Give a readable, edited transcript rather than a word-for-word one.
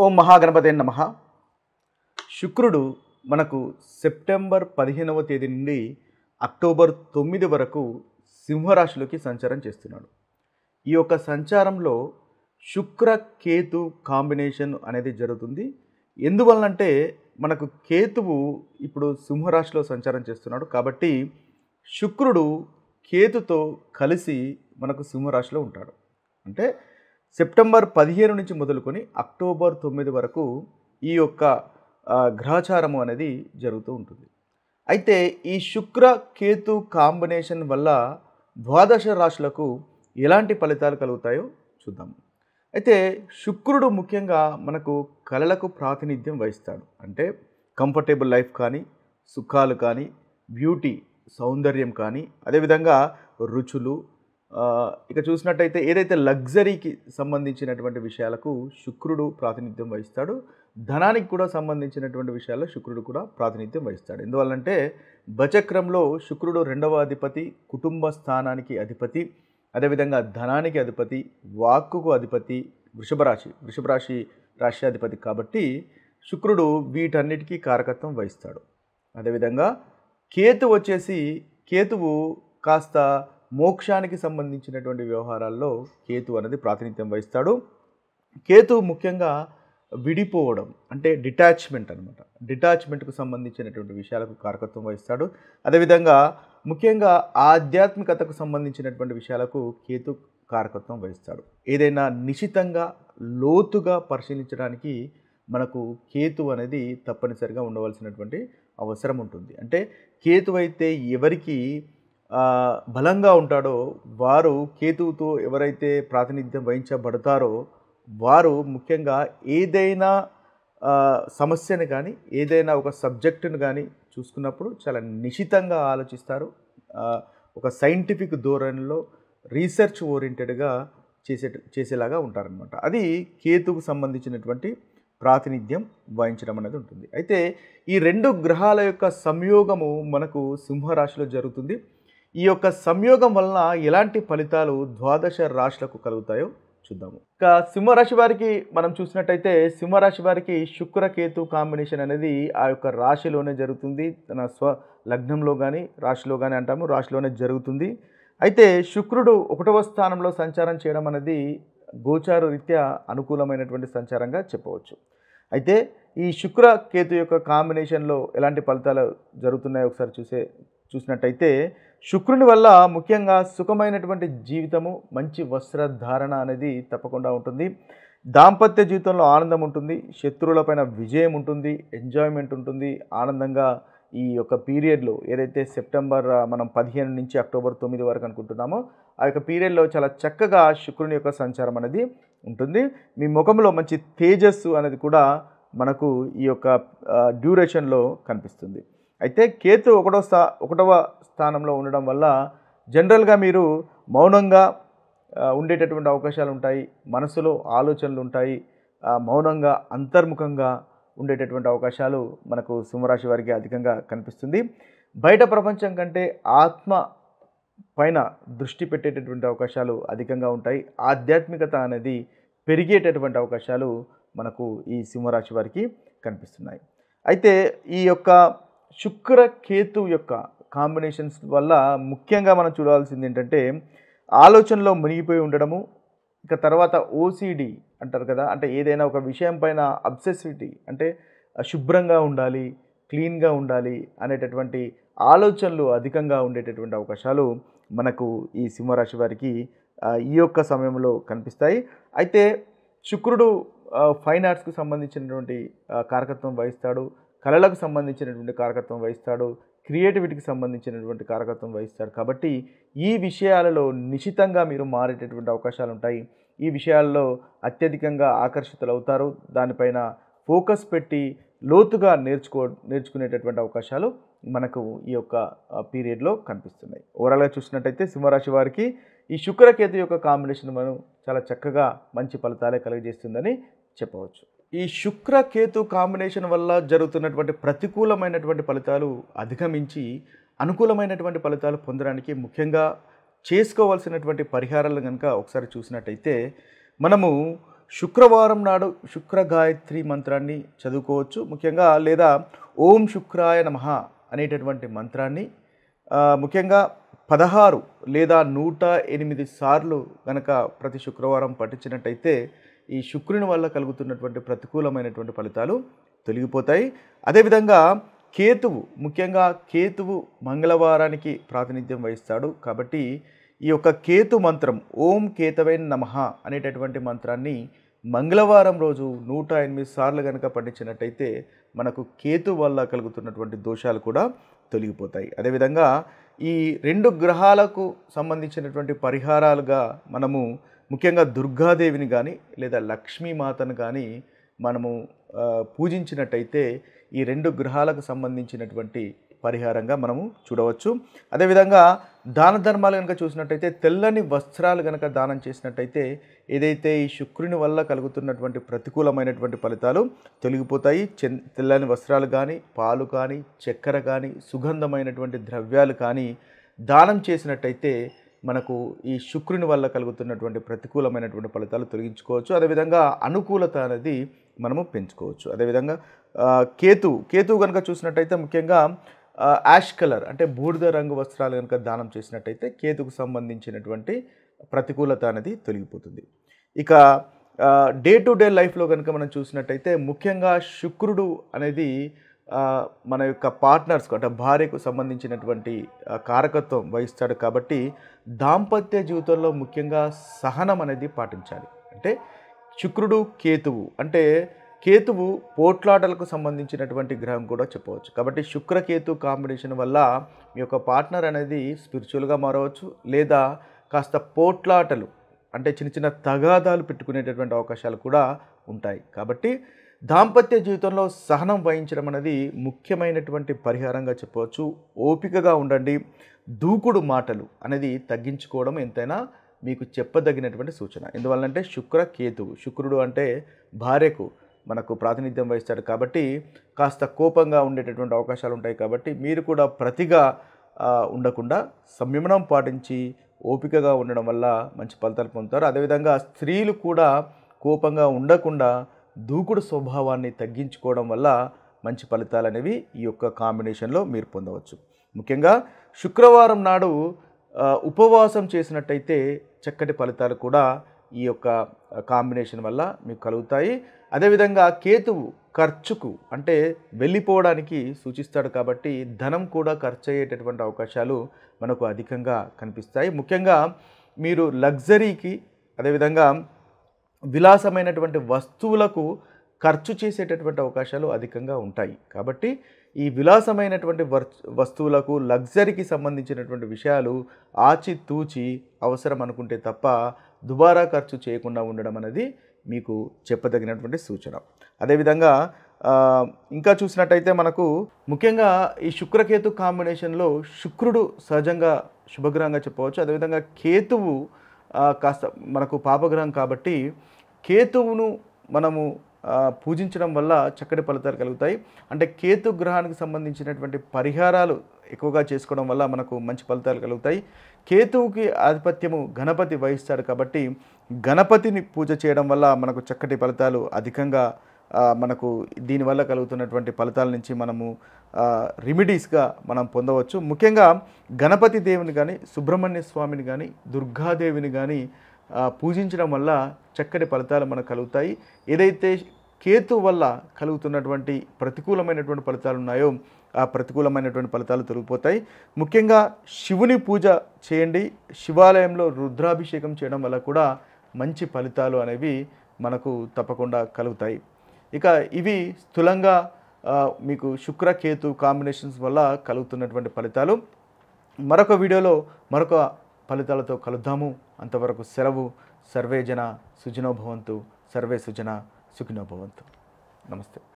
ఓం మహాగణపతే నమః. శుక్రుడు మనకు సెప్టెంబర్ 15వ తేదీ నుండి అక్టోబర్ 9 వరకు సింహరాశిలోకి సంచారం చేస్తున్నాడు. ఈ యొక్క సంచారంలో శుక్ర కేతు కాంబినేషన్ అనేది జరుగుతుంది. ఎందువల్లంటే మనకు కేతువు ఇప్పుడు సింహరాశిలో సంచారం చేస్తున్నాడు కాబట్టి శుక్రుడు కేతుతో కలిసి మనకు సింహరాశిలో ఉంటాడు. అంటే సెప్టెంబర్ 15 నుంచి మొదలుకొని అక్టోబర్ 9 వరకు ఈ యొక్క గ్రహచారము అనేది జరుగుతూ ఉంటుంది. అయితే ఈ శుక్ర కేతు కాంబినేషన్ వల్ల ద్వాదశ రాశులకు ఎలాంటి ఫలితాలు కలుగుతాయో చూద్దాము. అయితే శుక్రుడు ముఖ్యంగా మనకు కళలకు ప్రాతినిధ్యం వహిస్తాడు. అంటే కంఫర్టబుల్ లైఫ్ కానీ, సుఖాలు కానీ, బ్యూటీ సౌందర్యం కానీ, అదేవిధంగా రుచులు, ఇక చూసినట్టయితే ఏదైతే లగ్జరీకి సంబంధించినటువంటి విషయాలకు శుక్రుడు ప్రాతినిధ్యం వహిస్తాడు. ధనానికి కూడా సంబంధించినటువంటి విషయాల్లో శుక్రుడు కూడా ప్రాతినిధ్యం వహిస్తాడు. ఎందువల్లంటే బచక్రంలో శుక్రుడు 2వ అధిపతి, కుటుంబ స్థానానికి అధిపతి, అదేవిధంగా ధనానికి అధిపతి, వాక్కుకు అధిపతి, వృషభ రాశి రాశ్యాధిపతి కాబట్టి శుక్రుడు వీటన్నిటికీ కారకత్వం వహిస్తాడు. అదేవిధంగా కేతువు కాస్త మోక్షానికి సంబంధించినటువంటి వ్యవహారాల్లో కేతు అనేది ప్రాతినిధ్యం వహిస్తాడు. కేతు ముఖ్యంగా విడిపోవడం అంటే డిటాచ్మెంట్ అనమాట. డిటాచ్మెంట్కు సంబంధించినటువంటి విషయాలకు కారకత్వం వహిస్తాడు. అదేవిధంగా ముఖ్యంగా ఆధ్యాత్మికతకు సంబంధించినటువంటి విషయాలకు కేతు కారకత్వం వహిస్తాడు. ఏదైనా నిశితంగా లోతుగా పరిశీలించడానికి మనకు కేతు అనేది తప్పనిసరిగా ఉండవలసినటువంటి అవసరం ఉంటుంది. అంటే కేతు అయితే ఎవరికి బలంగా ఉంటాడో వారు కేతువుతో ఎవరైతే ప్రాతినిధ్యం వహించబడతారో వారు ముఖ్యంగా ఏదైనా సమస్యను కానీ, ఏదైనా ఒక సబ్జెక్టును కానీ చూసుకున్నప్పుడు చాలా నిశితంగా ఆలోచిస్తారు. ఒక సైంటిఫిక్ ధోరణిలో రీసెర్చ్ ఓరియంటెడ్గా చేసేలాగా ఉంటారనమాట. అది కేతువుకు సంబంధించినటువంటి ప్రాతినిధ్యం వహించడం అనేది ఉంటుంది. అయితే ఈ రెండు గ్రహాల యొక్క సంయోగము మనకు సింహరాశిలో జరుగుతుంది. ఈ యొక్క సంయోగం వలన ఎలాంటి ఫలితాలు ద్వాదశ రాశులకు కలుగుతాయో చూద్దాము. ఇక సింహరాశి వారికి మనం చూసినట్టయితే సింహరాశి వారికి శుక్రకేతు కాంబినేషన్ అనేది ఆ యొక్క రాశిలోనే జరుగుతుంది. తన లగ్నంలో కానీ రాశిలో కానీ అంటాము, రాశిలోనే జరుగుతుంది. అయితే శుక్రుడు 1వ స్థానంలో సంచారం చేయడం అనేది గోచార రీత్యా అనుకూలమైనటువంటి సంచారంగా చెప్పవచ్చు. అయితే ఈ శుక్రకేతు యొక్క కాంబినేషన్లో ఎలాంటి ఫలితాలు జరుగుతున్నాయో ఒకసారి చూసినట్టయితే శుక్రుని వల్ల ముఖ్యంగా సుఖమైనటువంటి జీవితము, మంచి వస్త్రధారణ అనేది తప్పకుండా ఉంటుంది. దాంపత్య జీవితంలో ఆనందం ఉంటుంది, శత్రువులపైన విజయం ఉంటుంది, ఎంజాయ్మెంట్ ఉంటుంది. ఆనందంగా ఈ యొక్క పీరియడ్లో ఏదైతే సెప్టెంబర్ మనం 15 నుంచి అక్టోబర్ 9 వరకు అనుకుంటున్నామో ఆ యొక్క పీరియడ్లో చాలా చక్కగా శుక్రుని యొక్క సంచారం అనేది ఉంటుంది. మీ ముఖంలో మంచి తేజస్సు అనేది కూడా మనకు ఈ యొక్క డ్యూరేషన్లో కనిపిస్తుంది. అయితే కేతు 1వ స్థానంలో ఉండడం వల్ల జనరల్గా మీరు మౌనంగా ఉండేటటువంటి అవకాశాలు ఉంటాయి. మనసులో ఆలోచనలు ఉంటాయి. మౌనంగా అంతర్ముఖంగా ఉండేటటువంటి అవకాశాలు మనకు సింహరాశి వారికి అధికంగా కనిపిస్తుంది. బయట ప్రపంచం కంటే ఆత్మ పైన దృష్టి పెట్టేటటువంటి అవకాశాలు అధికంగా ఉంటాయి. ఆధ్యాత్మికత అనేది పెరిగేటటువంటి అవకాశాలు మనకు ఈ సింహరాశి వారికి కనిపిస్తున్నాయి. అయితే ఈ యొక్క శుక్రకేతు యొక్క కాంబినేషన్స్ వల్ల ముఖ్యంగా మనం చూడాల్సింది ఏంటంటే ఆలోచనలో మునిగిపోయి ఉండడము, ఇక తర్వాత ఓసిడి అంటారు కదా, అంటే ఏదైనా ఒక విషయం పైన అబ్సెసివిటీ అంటే శుభ్రంగా ఉండాలి, క్లీన్గా ఉండాలి అనేటటువంటి ఆలోచనలు అధికంగా ఉండేటటువంటి అవకాశాలు మనకు ఈ సింహరాశి వారికి ఈ యొక్క సమయంలో కనిపిస్తాయి. అయితే శుక్రుడు ఫైన్ ఆర్ట్స్కు సంబంధించినటువంటి కారకత్వం వహిస్తాడు, కళలకు సంబంధించినటువంటి కారకత్వం వహిస్తాడు, క్రియేటివిటీకి సంబంధించినటువంటి కారకత్వం వహిస్తాడు. కాబట్టి ఈ విషయాలలో నిశితంగా మీరు మారేటటువంటి అవకాశాలు ఉంటాయి. ఈ విషయాల్లో అత్యధికంగా ఆకర్షితులవుతారు. దానిపైన ఫోకస్ పెట్టి లోతుగా నేర్చుకునేటటువంటి అవకాశాలు మనకు ఈ యొక్క పీరియడ్లో కనిపిస్తున్నాయి. ఓవరాల్గా చూసినట్టయితే సింహరాశి వారికి ఈ శుక్రకేతు యొక్క కాంబినేషన్ మనం చాలా చక్కగా మంచి ఫలితాలే కలుగజేస్తుందని చెప్పవచ్చు. ఈ శుక్రకేతు కాంబినేషన్ వల్ల జరుగుతున్నటువంటి ప్రతికూలమైనటువంటి ఫలితాలు అధిగమించి అనుకూలమైనటువంటి ఫలితాలు పొందడానికి ముఖ్యంగా చేసుకోవాల్సినటువంటి పరిహారాలు కనుక ఒకసారి చూసినట్టయితే మనము శుక్రవారం నాడు శుక్ర గాయత్రి మంత్రాన్ని చదువుకోవచ్చు ముఖ్యంగా, లేదా ఓం శుక్రాయ నమః అనేటటువంటి మంత్రాన్ని ముఖ్యంగా 16 లేదా 108 సార్లు గనక ప్రతి శుక్రవారం పఠించినట్టయితే ఈ శుక్రుని వల్ల కలుగుతున్నటువంటి ప్రతికూలమైనటువంటి ఫలితాలు తొలగిపోతాయి. అదేవిధంగా కేతువు, ముఖ్యంగా కేతువు మంగళవారానికి ప్రాతినిధ్యం వహిస్తాడు కాబట్టి ఈ యొక్క కేతు మంత్రం ఓం కేతవే నమః అనేటటువంటి మంత్రాన్ని మంగళవారం రోజు 108 సార్లు కనుక పఠించినట్టయితే మనకు కేతు వల్ల కలుగుతున్నటువంటి దోషాలు కూడా తొలగిపోతాయి. అదేవిధంగా ఈ 2 గ్రహాలకు సంబంధించినటువంటి పరిహారాలుగా మనము ముఖ్యంగా దుర్గాదేవిని కానీ లేదా లక్ష్మీమాతను కానీ మనము పూజించినట్టయితే ఈ 2 గ్రహాలకు సంబంధించినటువంటి పరిహారంగా మనము చూడవచ్చు. అదేవిధంగా దాన ధర్మాలు కనుక చూసినట్టయితే తెల్లని వస్త్రాలు కనుక దానం చేసినట్టయితే ఏదైతే ఈ శుక్రుని వల్ల కలుగుతున్నటువంటి ప్రతికూలమైనటువంటి ఫలితాలు తొలగిపోతాయి. తెల్లని వస్త్రాలు కానీ, పాలు కానీ, చక్కెర కానీ, సుగంధమైనటువంటి ద్రవ్యాలు కానీ దానం చేసినట్టయితే మనకు ఈ శుక్రుని వల్ల కలుగుతున్నటువంటి ప్రతికూలమైనటువంటి ఫలితాలు తొలగించుకోవచ్చు. అదేవిధంగా అనుకూలత అనేది మనము పెంచుకోవచ్చు. అదేవిధంగా కేతు కనుక చూసినట్టయితే ముఖ్యంగా యాష్ కలర్ అంటే బూడిద రంగు వస్త్రాలు కనుక దానం చేసినట్టయితే కేతుకు సంబంధించినటువంటి ప్రతికూలత అనేది తొలగిపోతుంది. ఇక డే టు డే లైఫ్లో కనుక మనం చూసినట్టయితే ముఖ్యంగా శుక్రుడు అనేది మన యొక్క పార్ట్నర్స్కు అంటే భార్యకు సంబంధించినటువంటి కారకత్వం వహిస్తాడు కాబట్టి దాంపత్య జీవితంలో ముఖ్యంగా సహనం అనేది పాటించాలి. అంటే శుక్రుడు కేతువు అంటే కేతువు పోట్లాటలకు సంబంధించినటువంటి గ్రహం కూడా చెప్పవచ్చు. కాబట్టి శుక్రకేతు కాంబినేషన్ వల్ల మీ యొక్క పార్ట్నర్ అనేది స్పిరిచువల్గా మారవచ్చు, లేదా కాస్త పోట్లాటలు అంటే చిన్న చిన్న తగాదాలు పెట్టుకునేటటువంటి అవకాశాలు కూడా ఉంటాయి. కాబట్టి దాంపత్య జీవితంలో సహనం వహించడం అనేది ముఖ్యమైనటువంటి పరిహారంగా చెప్పవచ్చు. ఓపికగా ఉండండి. దూకుడు మాటలు అనేది తగ్గించుకోవడం ఎంతైనా మీకు చెప్పదగినటువంటి సూచన. ఎందువల్లంటే శుక్రుడు అంటే భార్యకు మనకు ప్రాతినిధ్యం వహిస్తాడు కాబట్టి కాస్త కోపంగా ఉండేటటువంటి అవకాశాలు ఉంటాయి. కాబట్టి మీరు కూడా ప్రతిగా ఉండకుండా సంయమనం పాటించి ఓపికగా ఉండడం వల్ల మంచి ఫలితాలు పొందుతారు. అదేవిధంగా స్త్రీలు కూడా కోపంగా ఉండకుండా దూకుడు స్వభావాన్ని తగ్గించుకోవడం వల్ల మంచి ఫలితాలు అనేవి ఈ యొక్క కాంబినేషన్లో మీరు పొందవచ్చు. ముఖ్యంగా శుక్రవారం నాడు ఉపవాసం చేసినట్టయితే చక్కటి ఫలితాలు కూడా ఈ యొక్క కాంబినేషన్ వల్ల మీకు కలుగుతాయి. అదేవిధంగా కేతువు ఖర్చుకు అంటే వెళ్ళిపోవడానికి సూచిస్తాడు కాబట్టి ధనం కూడా ఖర్చు అయ్యేటటువంటి అవకాశాలు మనకు అధికంగా కనిపిస్తాయి. ముఖ్యంగా మీరు లగ్జరీకి అదేవిధంగా విలాసమైనటువంటి వస్తువులకు ఖర్చు చేసేటటువంటి అవకాశాలు అధికంగా ఉంటాయి. కాబట్టి ఈ విలాసమైనటువంటి వస్తువులకు లగ్జరీకి సంబంధించినటువంటి విషయాలు ఆచితూచి అవసరం అనుకుంటే తప్ప దుబారా ఖర్చు చేయకుండా ఉండడం అనేది మీకు చెప్పదగినటువంటి సూచన. అదేవిధంగా ఇంకా చూసినట్టయితే మనకు ముఖ్యంగా ఈ శుక్రకేతు కాంబినేషన్లో శుక్రుడు సహజంగా శుభగ్రహంగా చెప్పవచ్చు. అదేవిధంగా కేతువు కాస్త మనకు పాపగ్రహం కాబట్టి కేతువును మనము పూజించడం వల్ల చక్కటి ఫలితాలు కలుగుతాయి. అంటే కేతు గ్రహానికి సంబంధించినటువంటి పరిహారాలు ఎక్కువగా చేసుకోవడం వల్ల మనకు మంచి ఫలితాలు కలుగుతాయి. కేతువుకి ఆధిపత్యము గణపతి వహిస్తాడు కాబట్టి గణపతిని పూజ చేయడం వల్ల మనకు చక్కటి ఫలితాలు అధికంగా మనకు దీనివల్ల కలుగుతున్నటువంటి ఫలితాల నుంచి మనము రెమెడీస్గా మనం పొందవచ్చు. ముఖ్యంగా గణపతి దేవుని కానీ, సుబ్రహ్మణ్య స్వామిని కానీ, దుర్గాదేవిని కానీ పూజించడం వల్ల చక్కటి ఫలితాలు మనకు కలుగుతాయి. ఏదైతే కేతు వల్ల కలుగుతున్నటువంటి ప్రతికూలమైనటువంటి ఫలితాలు ఉన్నాయో ఆ ప్రతికూలమైనటువంటి ఫలితాలు తొలగిపోతాయి. ముఖ్యంగా శివుని పూజ చేయండి. శివాలయంలో రుద్రాభిషేకం చేయడం వల్ల కూడా మంచి ఫలితాలు అనేవి మనకు తప్పకుండా కలుగుతాయి. ఇక ఇవి స్థూలంగా మీకు శుక్రకేతు కాంబినేషన్స్ వల్ల కలుగుతున్నటువంటి ఫలితాలు. మరొక వీడియోలో మరొక ఫలితాలతో కలుద్దాము. అంతవరకు సెలవు. సర్వే జన సుఖినో భవంతు. సర్వే సుజన సుఖినో భవంతు. నమస్తే.